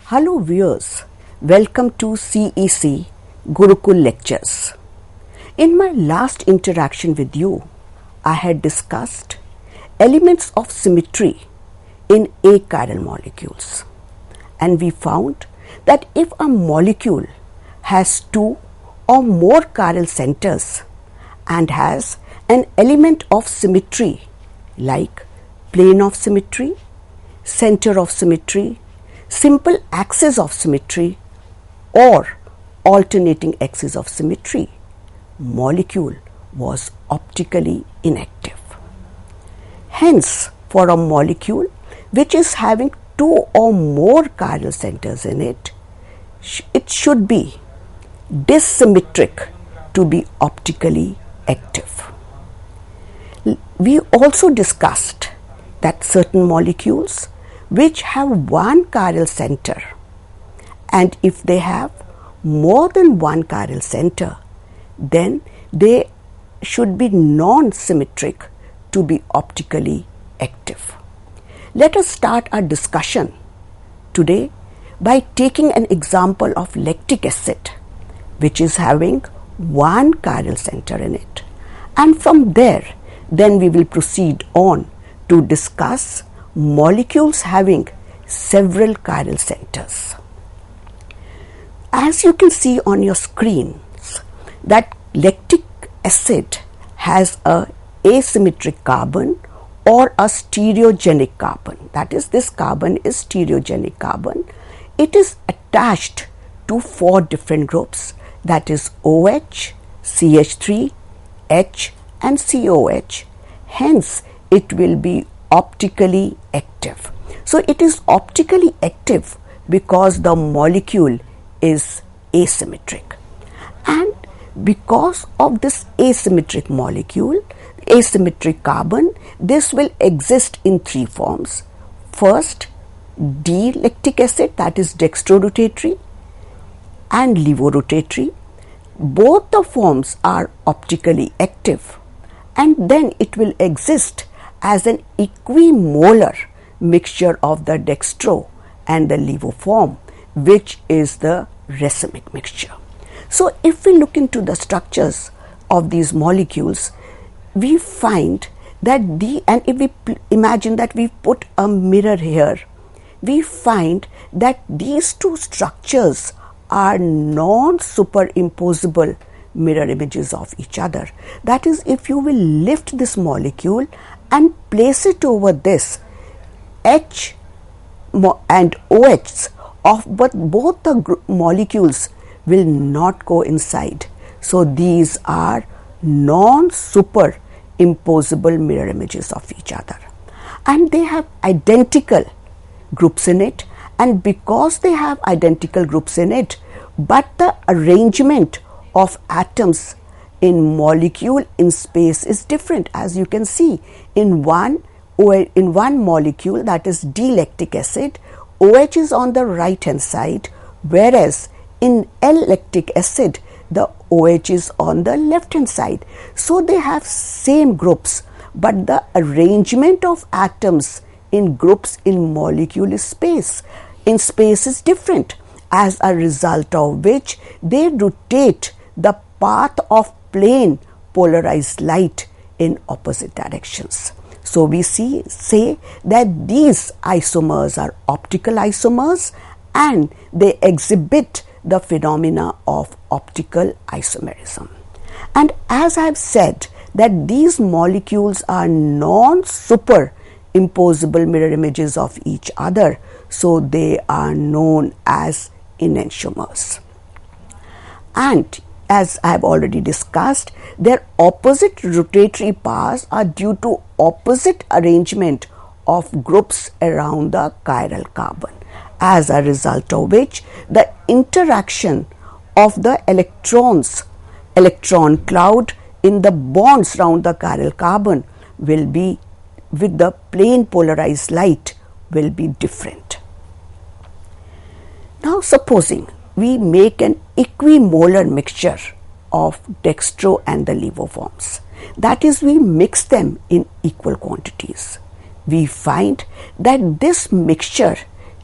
Hello viewers, welcome to CEC Gurukul Lectures. In my last interaction with you, I had discussed elements of symmetry in achiral molecules, and we found that if a molecule has two or more chiral centers and has an element of symmetry like plane of symmetry, center of symmetry, simple axis of symmetry or alternating axis of symmetry, molecule was optically inactive. Hence, for a molecule which is having two or more chiral centers in it, it should be dissymmetric to be optically active. We also discussed that certain molecules which have one chiral center, and if they have more than one chiral center, then they should be non-symmetric to be optically active. Let us start our discussion today by taking an example of lactic acid, which is having one chiral center in it, and from there then we will proceed on to discuss molecules having several chiral centers. As you can see on your screens, that lactic acid has a asymmetric carbon or a stereogenic carbon. That is, this carbon is stereogenic carbon. It is attached to four different groups, that is OH, CH3, H and COH. Hence, it will be optically active. So it is optically active because the molecule is asymmetric, and because of this asymmetric molecule, asymmetric carbon, this will exist in three forms. First, D-lactic acid, that is dextrorotatory and levorotatory. Both the forms are optically active, and then it will exist as an equimolar mixture of the dextro and the levo form, which is the racemic mixture. So if we look into the structures of these molecules, we find that and if we imagine that we put a mirror here, we find that these two structures are non-superimposable mirror images of each other. That is, if you will lift this molecule and place it over this, H and OH of both the molecules will not go inside. So these are non-superimposable mirror images of each other, and they have identical groups in it, and because they have identical groups in it, but the arrangement of atoms in molecule in space is different. As you can see, in one molecule, that is D-lactic acid, OH is on the right hand side, whereas in L-lactic acid the OH is on the left hand side. So they have same groups, but the arrangement of atoms in groups in molecule space is different, as a result of which they rotate the path of plane polarized light in opposite directions. So we say that these isomers are optical isomers, and they exhibit the phenomena of optical isomerism. And as I have said that these molecules are non-superimposable mirror images of each other, so they are known as enantiomers. And as I have already discussed, their opposite rotatory powers are due to opposite arrangement of groups around the chiral carbon, as a result of which the interaction of the electron cloud in the bonds around the chiral carbon will be with the plane polarized light will be different. Now supposing we make an equimolar mixture of dextro and the levo forms, that is, we mix them in equal quantities. We find that this mixture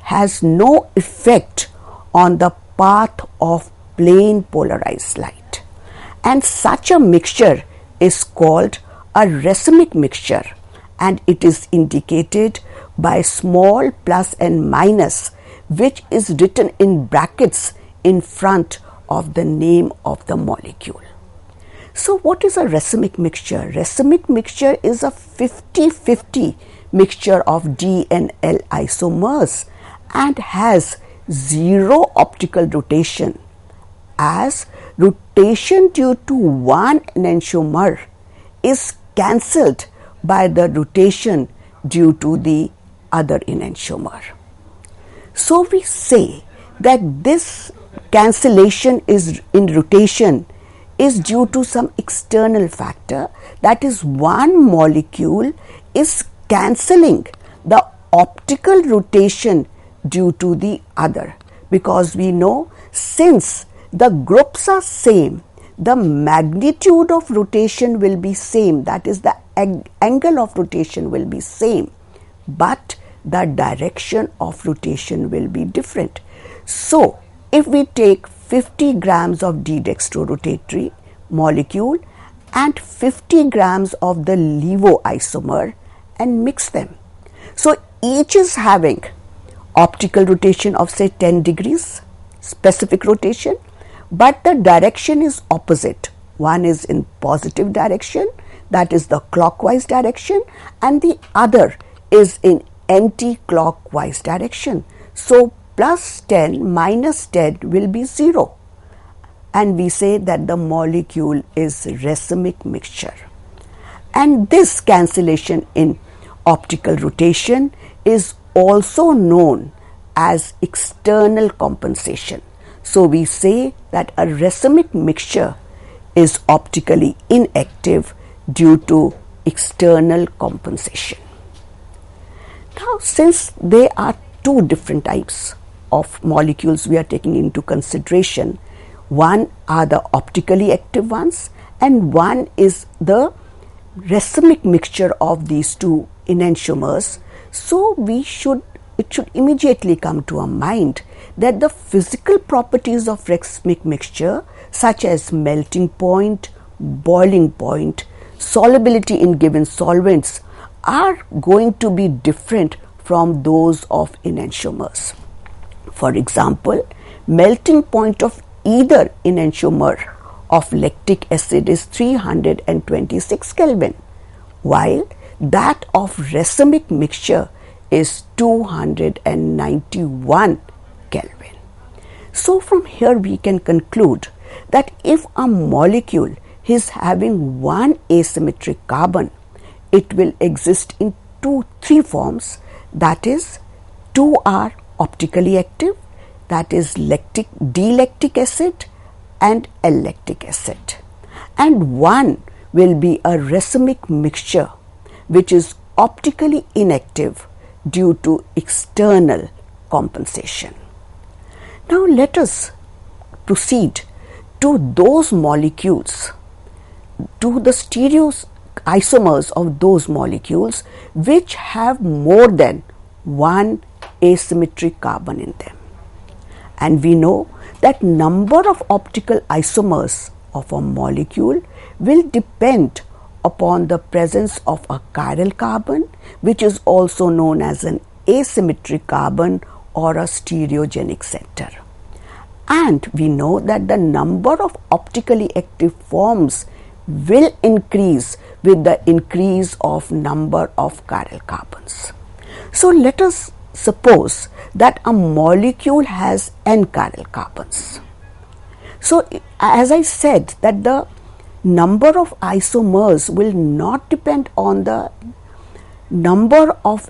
has no effect on the path of plane polarized light, and such a mixture is called a racemic mixture, and it is indicated by small plus and minus, which is written in brackets in front of the name of the molecule. So what is a racemic mixture? Racemic mixture is a 50-50 mixture of D and L isomers and has zero optical rotation, as rotation due to one enantiomer is cancelled by the rotation due to the other enantiomer. So we say that this cancellation is in rotation is due to some external factor, that is, one molecule is cancelling the optical rotation due to the other, because we know since the groups are same, the magnitude of rotation will be same, that is, the angle of rotation will be same, but the direction of rotation will be different. So if we take 50 grams of D-dextrorotatory molecule and 50 grams of the levo isomer and mix them, so each is having optical rotation of say 10 degrees, specific rotation, but the direction is opposite. One is in positive direction, that is the clockwise direction, and the other is in anti-clockwise direction. So plus 10 minus 10 will be 0, and we say that the molecule is racemic mixture. And this cancellation in optical rotation is also known as external compensation. So we say that a racemic mixture is optically inactive due to external compensation. Now, since there are two different types of molecules we are taking into consideration, one are the optically active ones and one is the racemic mixture of these two enantiomers. So it should immediately come to our mind that the physical properties of racemic mixture, such as melting point, boiling point, solubility in given solvents, are going to be different from those of enantiomers. For example, melting point of either enantiomer of lactic acid is 326 Kelvin, while that of racemic mixture is 291 Kelvin. So from here we can conclude that if a molecule is having one asymmetric carbon, it will exist in three forms, that is, two are optically active, that is D-lactic acid and L-lactic acid, and one will be a racemic mixture which is optically inactive due to external compensation. Now let us proceed to those molecules, to the stereoisomers of those molecules which have more than one asymmetric carbon in them. And we know that number of optical isomers of a molecule will depend upon the presence of a chiral carbon, which is also known as an asymmetric carbon or a stereogenic center. And we know that the number of optically active forms will increase with the increase of number of chiral carbons. So let us suppose that a molecule has n chiral carbons. So as I said that the number of isomers will not depend on the number of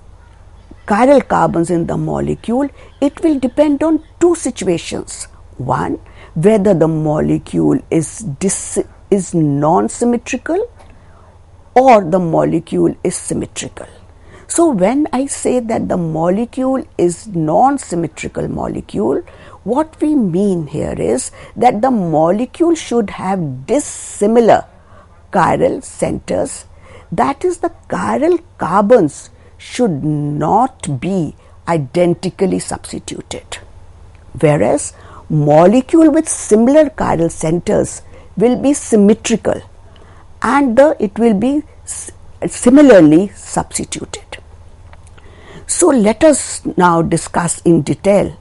chiral carbons in the molecule, it will depend on two situations. One, whether the molecule is non-symmetrical or the molecule is symmetrical. So when I say that the molecule is non-symmetrical molecule, what we mean here is that the molecule should have dissimilar chiral centers, that is, the chiral carbons should not be identically substituted, whereas molecule with similar chiral centers will be symmetrical and it will be similarly substituted. So let us now discuss in detail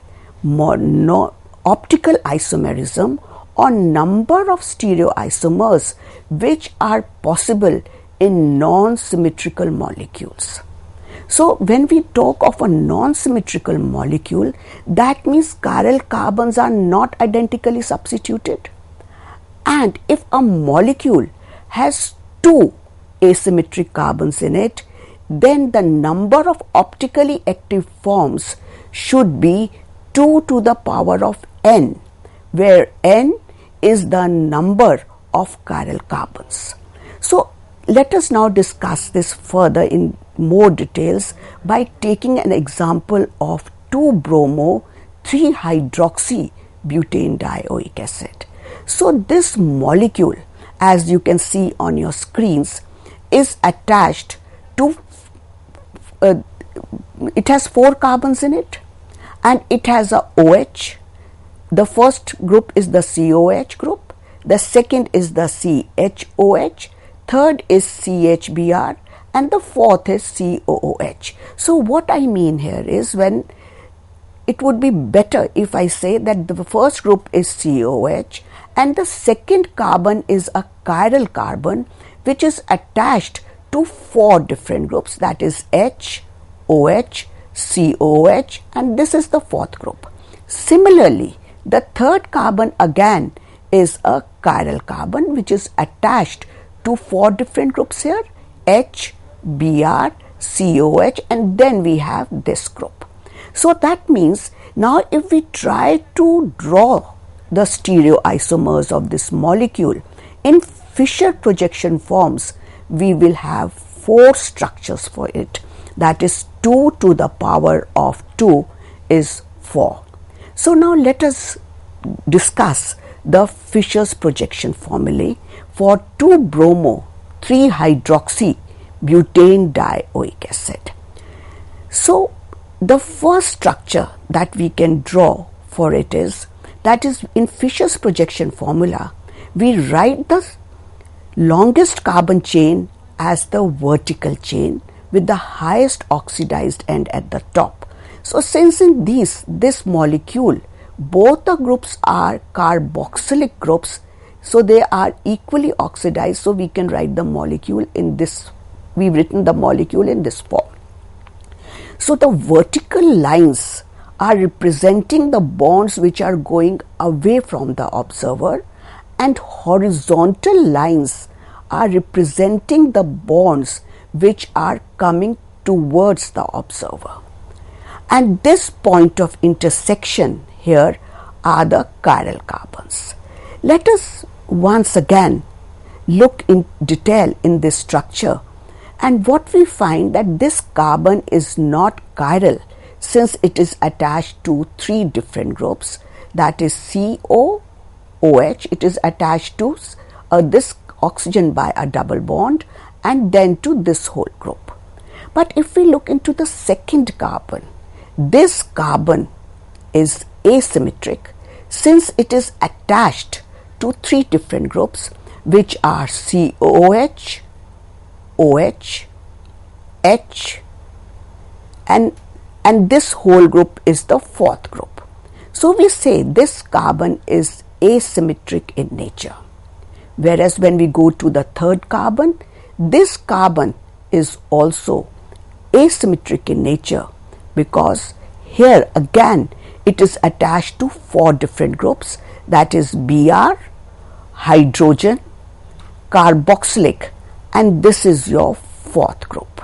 optical isomerism or number of stereoisomers which are possible in non-symmetrical molecules. So when we talk of a non-symmetrical molecule, that means chiral carbons are not identically substituted. And if a molecule has two asymmetric carbons in it, then the number of optically active forms should be 2 to the power of n, where n is the number of chiral carbons. So let us now discuss this further in more details by taking an example of 2-bromo-3-hydroxy-butane dioic acid. So this molecule, as you can see on your screens, is attached to it has 4 carbons in it, and it has a OH. The first group is the COH group, the second is the CHOH, third is CHBr, and the fourth is COOH. So what I mean here is, when it would be better if I say that the first group is COH and the second carbon is a chiral carbon which is attached to 4 different groups, that is H, OH, COH, and this is the fourth group. Similarly, the third carbon again is a chiral carbon which is attached to 4 different groups here, H, Br, COH, and then we have this group. So that means now if we try to draw the stereoisomers of this molecule in Fischer projection forms, we will have 4 structures for it. That is 2 to the power of 2 is 4. So now let us discuss the Fischer's projection formulae for 2-bromo-3-hydroxy-butane dioic acid. So the first structure that we can draw for it is, that is in Fischer's projection formula, we write the longest carbon chain as the vertical chain with the highest oxidized end at the top. So since in this molecule, both the groups are carboxylic groups, so they are equally oxidized, so we can write the molecule in this, we've written the molecule in this form. So the vertical lines are representing the bonds which are going away from the observer, and horizontal lines are representing the bonds which are coming towards the observer. And this point of intersection here are the chiral carbons. Let us once again look in detail in this structure, and what we find that this carbon is not chiral since it is attached to 3 different groups, that is COOH, it is attached to this oxygen by a double bond, and then to this whole group. But if we look into the second carbon, this carbon is asymmetric since it is attached to 3 different groups which are COOH, OH, H, and this whole group is the fourth group. So we say this carbon is asymmetric in nature. Whereas when we go to the third carbon, this carbon is also asymmetric in nature, because here again it is attached to 4 different groups, that is Br, hydrogen, carboxylic, and this is your fourth group.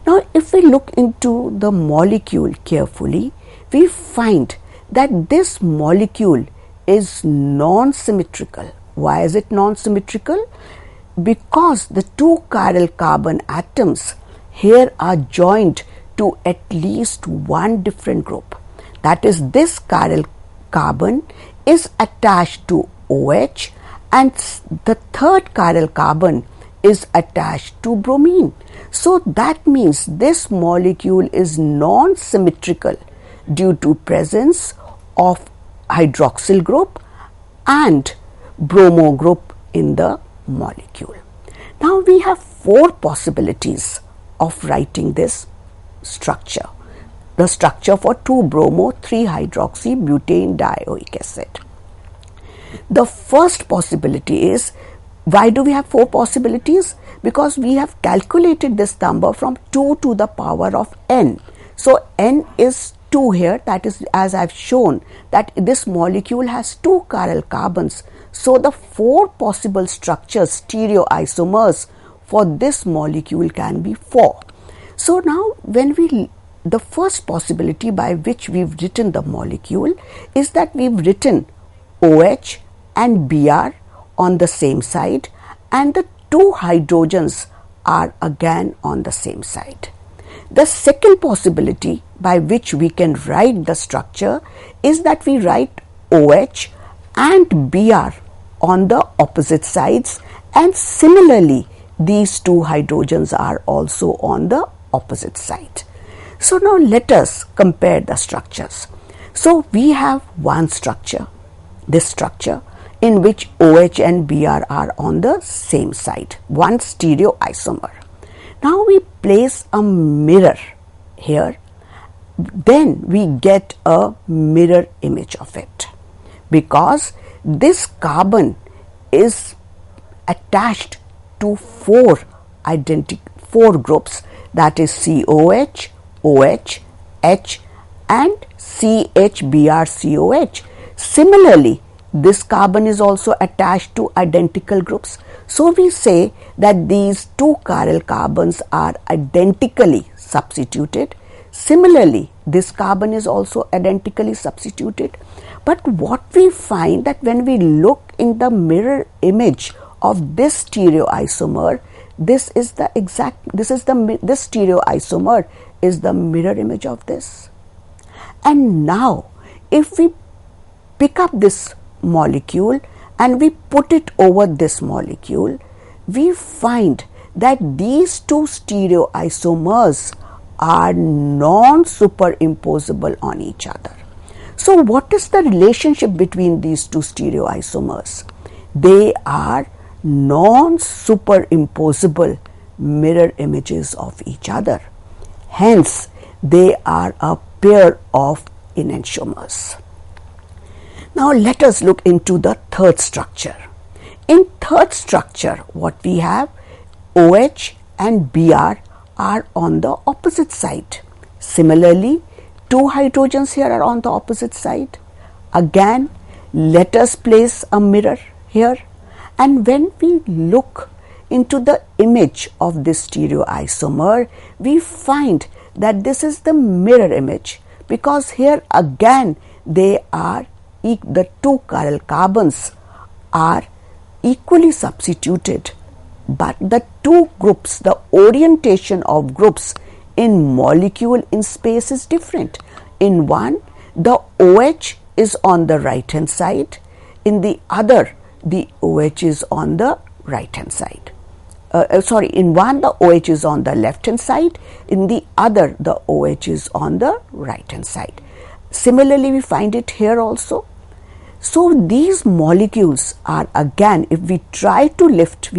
Now if we look into the molecule carefully, we find that this molecule is non-symmetrical. Why is it non-symmetrical? Because the 2 chiral carbon atoms here are joined to at least 1 different group. That is, this chiral carbon is attached to OH, and the third chiral carbon is attached to bromine. So that means this molecule is non-symmetrical due to presence of hydroxyl group and bromo group in the molecule. Now we have 4 possibilities of writing this structure. The structure for 2-bromo-3-hydroxy-butane dioic acid. The first possibility is, why do we have 4 possibilities? Because we have calculated this number from 2 to the power of n. So n is 2 here, that is, as I have shown, that this molecule has 2 chiral carbons. So the 4 possible structures, stereoisomers for this molecule can be 4. So now the first possibility by which we've written the molecule is that we've written OH and Br on the same side, and the 2 hydrogens are again on the same side. The second possibility by which we can write the structure is that we write OH and Br on the opposite sides, and similarly these 2 hydrogens are also on the opposite side. So now let us compare the structures. So we have one structure, this structure, in which OH and Br are on the same side, one stereoisomer. Now we place a mirror here, then we get a mirror image of it, because this carbon is attached to 4 groups, that is COH, OH, H and CHBrCOH. Similarly, this carbon is also attached to identical groups. So we say that these 2 chiral carbons are identically substituted. Similarly, this carbon is also identically substituted. But what we find that when we look in the mirror image of this stereoisomer, this stereoisomer is the mirror image of this. And now if we pick up this molecule and we put it over this molecule, we find that these 2 stereoisomers are non-superimposable on each other. So what is the relationship between these 2 stereoisomers? They are non-superimposable mirror images of each other. Hence, they are a pair of enantiomers. Now let us look into the third structure. In third structure, what we have, OH and Br are on the opposite side. Similarly, 2 hydrogens here are on the opposite side. Again, let us place a mirror here, and when we look into the image of this stereoisomer, we find that this is the mirror image, because here again the 2 chiral carbons are equally substituted, but the 2 groups, the orientation of groups in molecule in space is different. In one, the OH is on the right hand side, in the other the OH is on the right hand side. In one the OH is on the left hand side, in the other the OH is on the right hand side. Similarly, we find it here also. So these molecules are, again, if we try to lift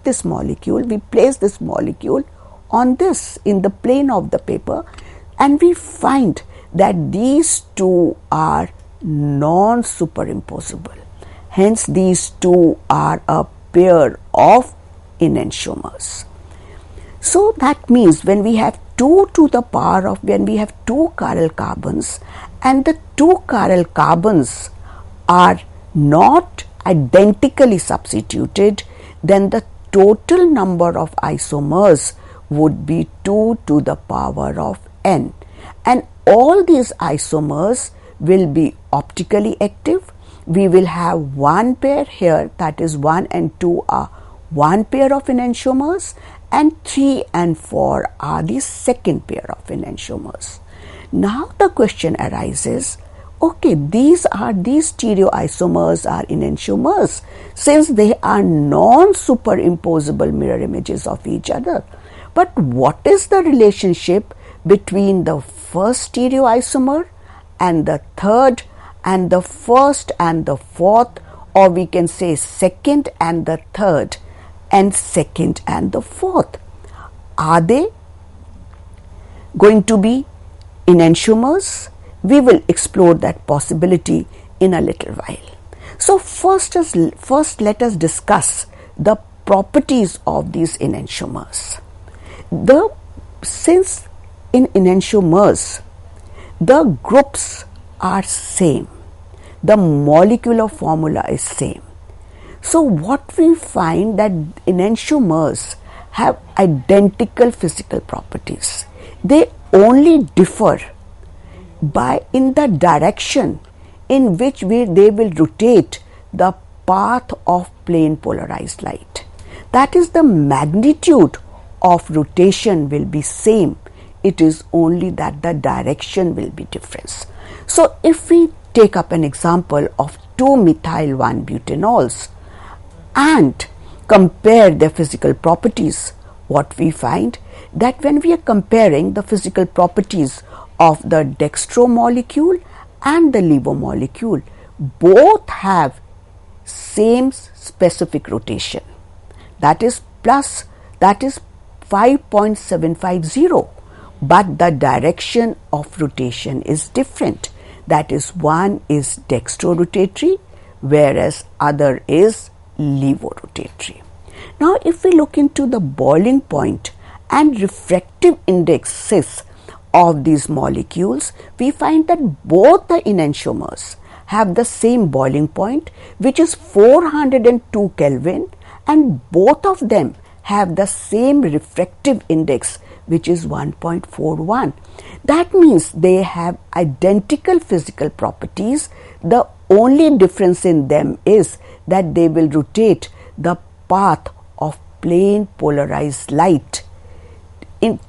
this molecule, we place this molecule on this in the plane of the paper, and we find that these 2 are non-superimposable. Hence, these 2 are a pair of enantiomers. So that means when we have 2 to the power of, when we have 2 chiral carbons and the 2 chiral carbons are not identically substituted, then the total number of isomers would be 2 to the power of n, and all these isomers will be optically active. We will have one pair here, that is 1 and 2 are one pair of enantiomers, and 3 and 4 are the second pair of enantiomers. Now the question arises, okay, these stereoisomers are enantiomers since they are non-superimposable mirror images of each other. But what is the relationship between the first stereoisomer and the third and the first and the fourth, or we can say second and the third and second and the fourth? Are they going to be enantiomers? We will explore that possibility in a little while. So first let us discuss the properties of these enantiomers. Since in enantiomers the groups are same, the molecular formula is same. So what we find that enantiomers have identical physical properties. They only differ in the direction in which they will rotate the path of plane polarized light. That is, the magnitude of rotation will be same. It is only that the direction will be different. So if we take up an example of 2-methyl-1-butanols and compare their physical properties, what we find that when we are comparing the physical properties of the dextro molecule and the levo molecule, both have same specific rotation, that is 5.750, but the direction of rotation is different. That is, one is dextro-rotatory whereas other is levo-rotatory. Now if we look into the boiling point and refractive indexes of these molecules, we find that both the enantiomers have the same boiling point, which is 402 Kelvin, and both of them have the same refractive index, which is 1.41. That means they have identical physical properties. The only difference in them is that they will rotate the path of plane polarized light in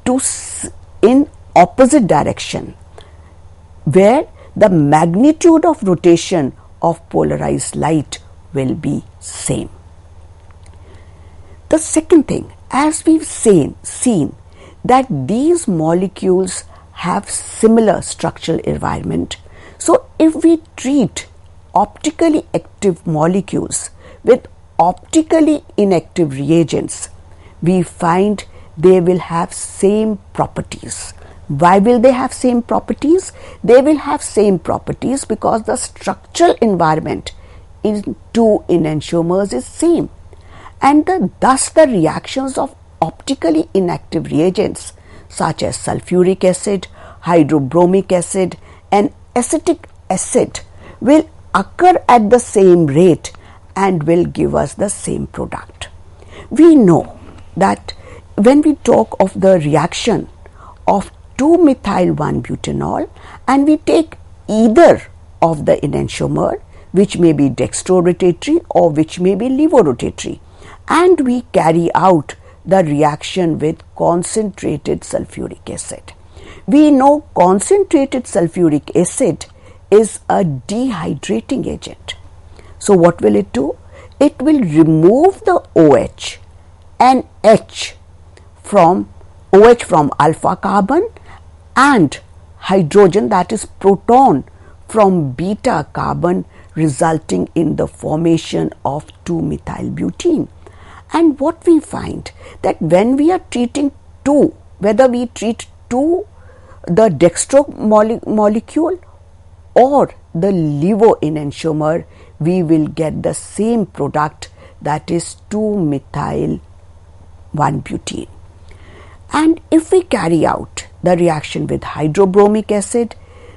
opposite direction, where the magnitude of rotation of polarized light will be same. The second thing, as we've seen that these molecules have similar structural environment. So if we treat optically active molecules with optically inactive reagents, we find they will have same properties. Why will they have same properties? They will have same properties because the structural environment in two enantiomers is same, and thus the reactions of optically inactive reagents such as sulfuric acid, hydrobromic acid and acetic acid will occur at the same rate and will give us the same product. We know that when we talk of the reaction of 2-methyl-1-butanol and we take either of the enantiomer, which may be dextro-rotatory or which may be levo-rotatory, and we carry out the reaction with concentrated sulfuric acid. We know concentrated sulfuric acid is a dehydrating agent. So what will it do? It will remove the OH and H from alpha carbon and hydrogen, that is proton, from beta carbon, resulting in the formation of 2-methylbutene. And what we find that when we are treating two, whether we treat the dextro molecule or the levo enantiomer, we will get the same product, that is 2-methyl-1-butene. And if we carry out the reaction with hydrobromic acid,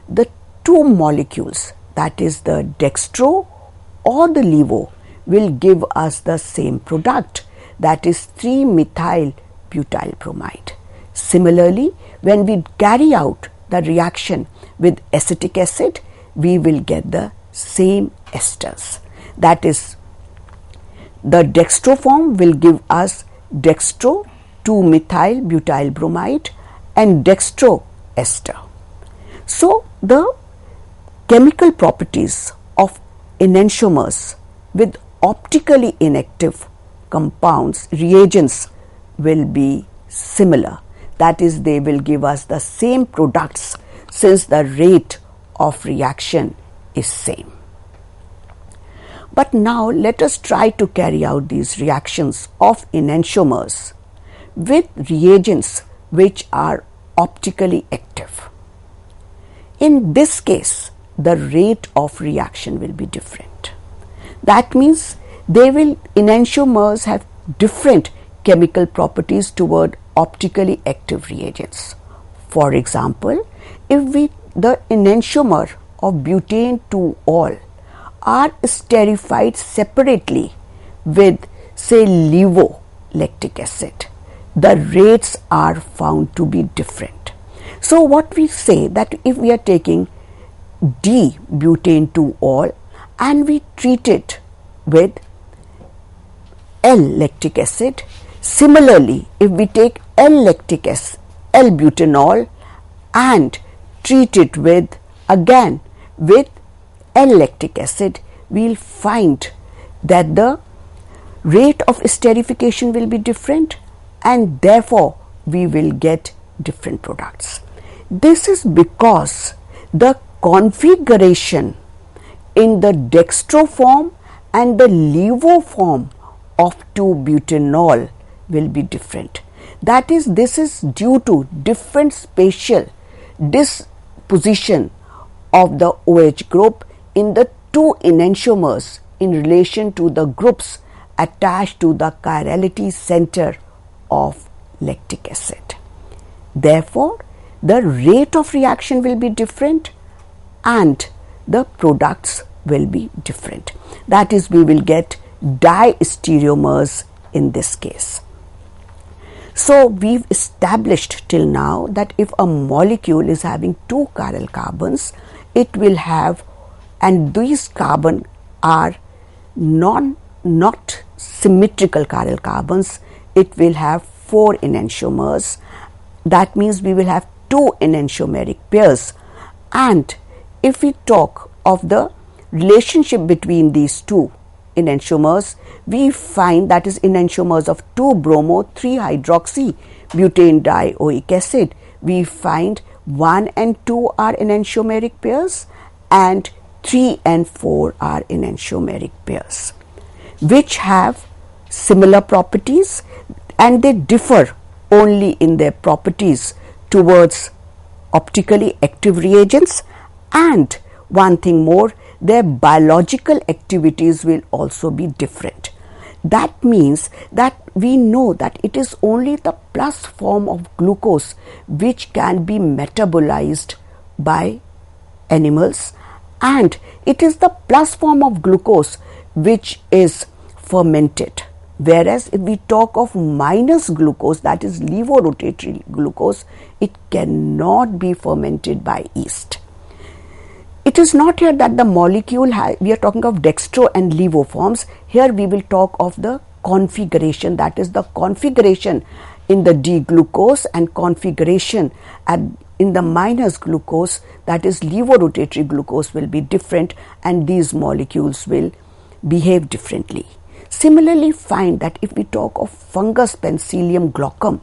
the two molecules, that is the dextro or the levo, will give us the same product, that is 3-methyl-butyl bromide. Similarly, when we carry out the reaction with acetic acid, we will get the same esters. That is, the dextro form will give us dextro 2-methyl-butyl bromide and dextro ester. So the chemical properties of enantiomers with optically inactive compounds, reagents, will be similar. That is, they will give us the same products since the rate of reaction is same. But now let us try to carry out these reactions of enantiomers with reagents which are optically active. In this case, the rate of reaction will be different. That means enantiomers have different chemical properties toward optically active reagents. For example, if the enantiomer of butane 2-ol are esterified separately with, say, levolactic acid, the rates are found to be different. So what we say that if we are taking D-butane 2-ol and we treat it with L-lactic acid, similarly if we take L-lactic acid, L-butanol and treat it with L-lactic acid, we will find that the rate of esterification will be different and therefore we will get different products. This is because the configuration in the dextro form and the levo form of 2-butanol will be different. That is, this is due to different spatial disposition of the OH group in the two enantiomers in relation to the groups attached to the chirality center of lactic acid. Therefore, the rate of reaction will be different and the products will be different. That is, we will get diastereomers in this case. So, we've established till now that if a molecule is having two chiral carbons, it will have, and these carbon are not symmetrical chiral carbons, it will have 4 enantiomers. That means we will have 2 enantiomeric pairs. And if we talk of the relationship between these two enantiomers, we find that is enantiomers of 2-bromo-3-hydroxy butane dioic acid. We find 1 and 2 are enantiomeric pairs and 3 and 4 are enantiomeric pairs, which have similar properties and they differ only in their properties towards optically active reagents, and one thing more, their biological activities will also be different. That means that we know that it is only the plus form of glucose which can be metabolized by animals, and it is the plus form of glucose which is fermented. Whereas if we talk of minus glucose, that is levorotatory glucose, it cannot be fermented by yeast. It is not here that the molecule, we are talking of dextro and levo forms. Here we will talk of the configuration, that is the configuration in the D-glucose and configuration in the minus glucose, that is levorotatory glucose, will be different and these molecules will behave differently. Similarly, find that if we talk of fungus Penicillium glaucum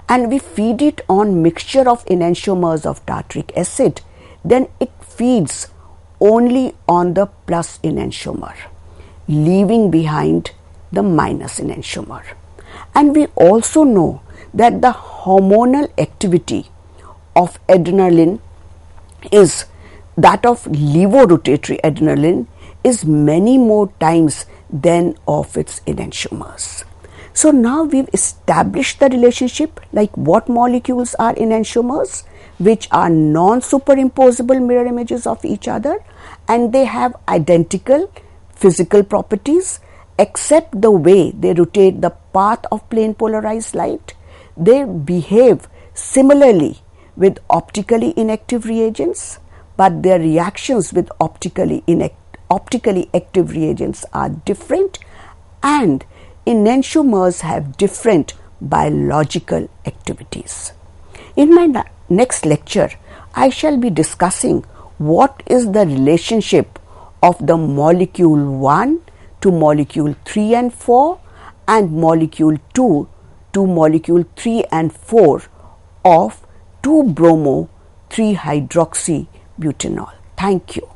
and we feed it on mixture of enantiomers of tartaric acid, then it feeds only on the plus enantiomer, leaving behind the minus enantiomer. And we also know that the hormonal activity of adrenaline is that of levorotatory adrenaline is many more times than of its enantiomers. So now we've established the relationship, like what molecules are enantiomers, which are non-superimposable mirror images of each other, and they have identical physical properties except the way they rotate the path of plane polarized light. They behave similarly with optically inactive reagents, but their reactions with optically active reagents are different, and enantiomers have different biological activities. In my next lecture, I shall be discussing what is the relationship of the molecule 1 to molecule 3 and 4 and molecule 2 to molecule 3 and 4 of 2-bromo 3-hydroxybutanol. Thank you.